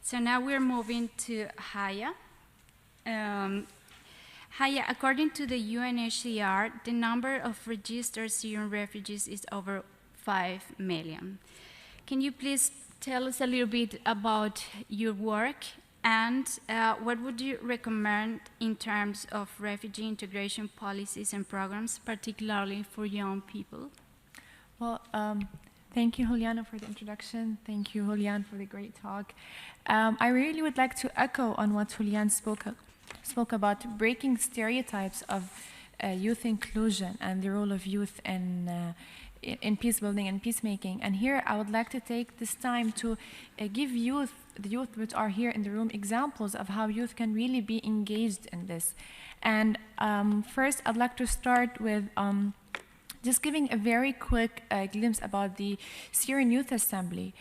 So now we're moving to Haya. Haya, according to the UNHCR, the number of registered Syrian refugees is over 5 million. Can you please tell us a little bit about your work and what would you recommend in terms of refugee integration policies and programs, particularly for young people? Well, thank you, Juliana, for the introduction. Thank you, Julian, for the great talk. I really would like to echo on what Julian spoke about breaking stereotypes of youth inclusion and the role of youth in peace building and peacemaking. And here I would like to take this time to give the youth which are here in the room, examples of how youth can really be engaged in this. And first, I'd like to start with just giving a very quick glimpse about the Syrian Youth Assembly,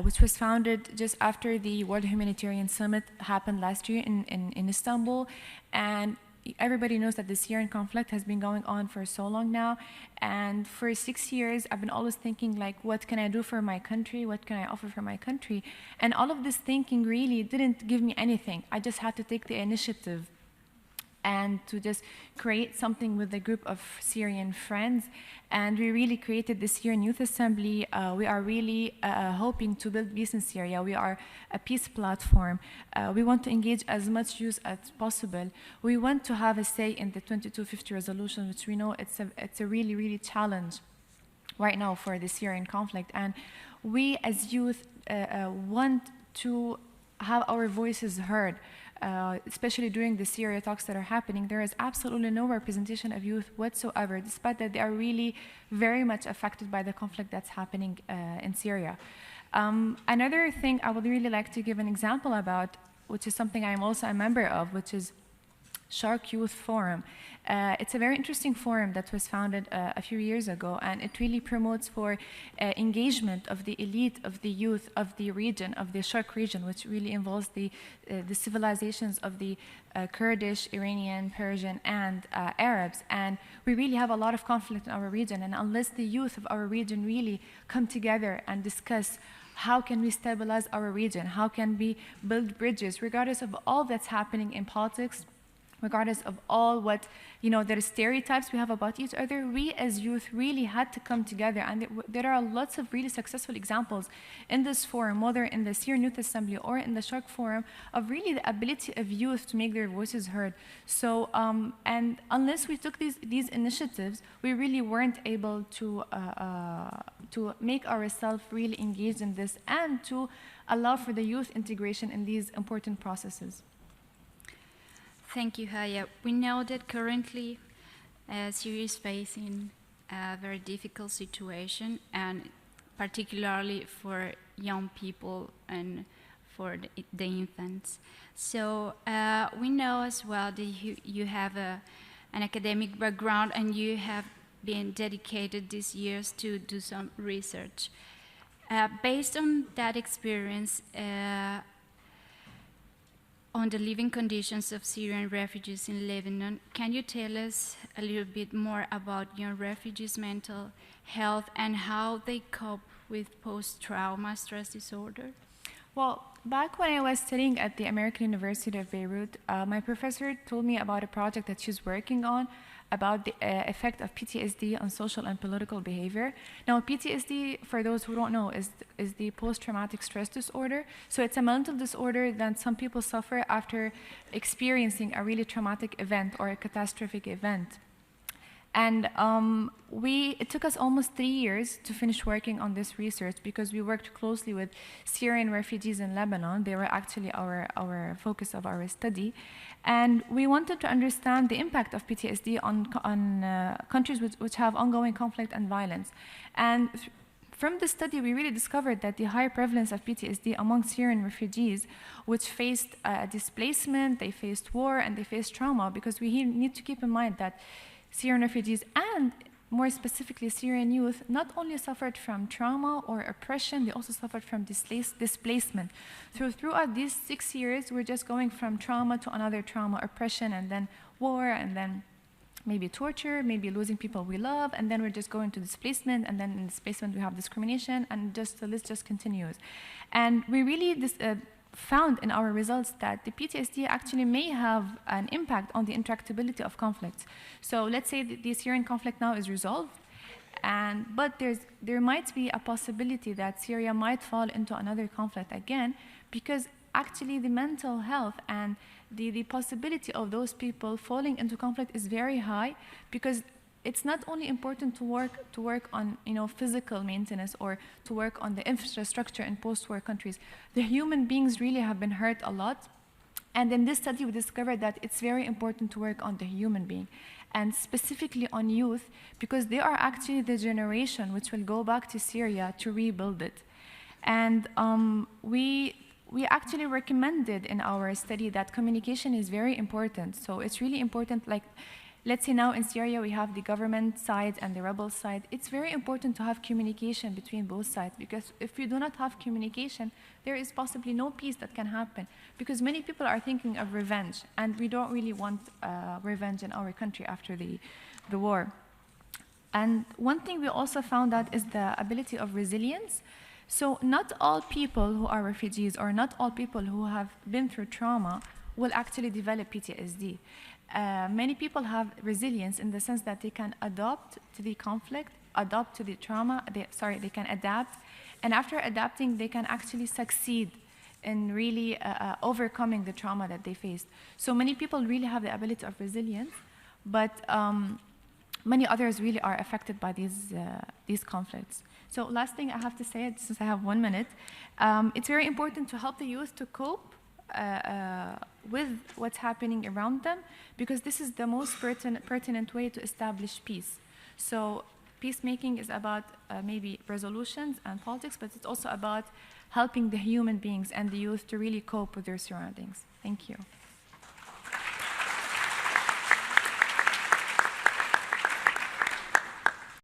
which was founded just after the World Humanitarian Summit happened last year in Istanbul. And everybody knows that the Syrian conflict has been going on for so long now. And for 6 years, I've been always thinking, like, what can I do for my country? What can I offer for my country? And all of this thinking really didn't give me anything. I just had to take the initiative and to just create something with a group of Syrian friends. And we really created the Syrian Youth Assembly. We are really hoping to build peace in Syria. We are a peace platform. We want to engage as much youth as possible. We want to have a say in the 2250 resolution, which we know it's a really, really challenge right now for the Syrian conflict. And we as youth want to have our voices heard. Especially during the Syria talks that are happening, there is absolutely no representation of youth whatsoever, despite that they are really very much affected by the conflict that's happening in Syria. Another thing I would really like to give an example about, which is something I'm also a member of, which is Shark Youth Forum. It's a very interesting forum that was founded a few years ago, and it really promotes for engagement of the elite, of the youth, of the region, of the Shark region, which really involves the civilizations of the Kurdish, Iranian, Persian, and Arabs. And we really have a lot of conflict in our region, and unless the youth of our region really come together and discuss how can we stabilize our region, how can we build bridges, regardless of all that's happening in politics, regardless of all what, there are stereotypes we have about each other, we as youth really had to come together. And there are lots of really successful examples in this forum, whether in the Syrian Youth Assembly or in the Shark Forum, of really the ability of youth to make their voices heard. So, and unless we took these initiatives, we really weren't able to make ourselves really engaged in this and to allow for the youth integration in these important processes. Thank you, Haya. We know that currently Syria is facing a very difficult situation, and particularly for young people and for the infants. So we know as well that you have an academic background and you have been dedicated these years to do some research. Based on that experience, on the living conditions of Syrian refugees in Lebanon, can you tell us a little bit more about young refugees' mental health and how they cope with post-trauma stress disorder? Well, back when I was studying at the American University of Beirut, my professor told me about a project that she's working on about the effect of PTSD on social and political behavior. Now, PTSD, for those who don't know, is the post-traumatic stress disorder. So it's a mental disorder that some people suffer after experiencing a really traumatic event or a catastrophic event. And it took us almost 3 years to finish working on this research because we worked closely with Syrian refugees in Lebanon. They were actually our focus of our study. And we wanted to understand the impact of PTSD on countries which have ongoing conflict and violence. And from the study, we really discovered that the high prevalence of PTSD among Syrian refugees, which faced displacement, they faced war, and they faced trauma, because we need to keep in mind that Syrian refugees, and more specifically Syrian youth, not only suffered from trauma or oppression, they also suffered from displacement. Throughout these 6 years, we're just going from trauma to another trauma, oppression, and then war, and then maybe torture, maybe losing people we love, and then we're just going to displacement, and then in displacement we have discrimination, and the list just continues. And we really found in our results that the PTSD actually may have an impact on the intractability of conflicts. So let's say that the Syrian conflict now is resolved, but there might be a possibility that Syria might fall into another conflict again, because actually the mental health and the possibility of those people falling into conflict is very high, because it's not only important to work on physical maintenance or to work on the infrastructure in post-war countries. The human beings really have been hurt a lot, and in this study we discovered that it's very important to work on the human being, and specifically on youth, because they are actually the generation which will go back to Syria to rebuild it. And we actually recommended in our study that communication is very important. So it's really important, like, let's say now in Syria we have the government side and the rebel side. It's very important to have communication between both sides, because if you do not have communication, there is possibly no peace that can happen, because many people are thinking of revenge, and we don't really want revenge in our country after the war. And one thing we also found out is the ability of resilience. So not all people who are refugees or not all people who have been through trauma will actually develop PTSD. Many people have resilience in the sense that they can adapt to the conflict, adapt to the trauma, they can adapt, and after adapting, they can actually succeed in really overcoming the trauma that they faced. So many people really have the ability of resilience, but many others really are affected by these conflicts. So last thing I have to say, since I have 1 minute, it's very important to help the youth to cope with what's happening around them, because this is the most pertinent way to establish peace. So peacemaking is about maybe resolutions and politics, but it's also about helping the human beings and the youth to really cope with their surroundings. Thank you.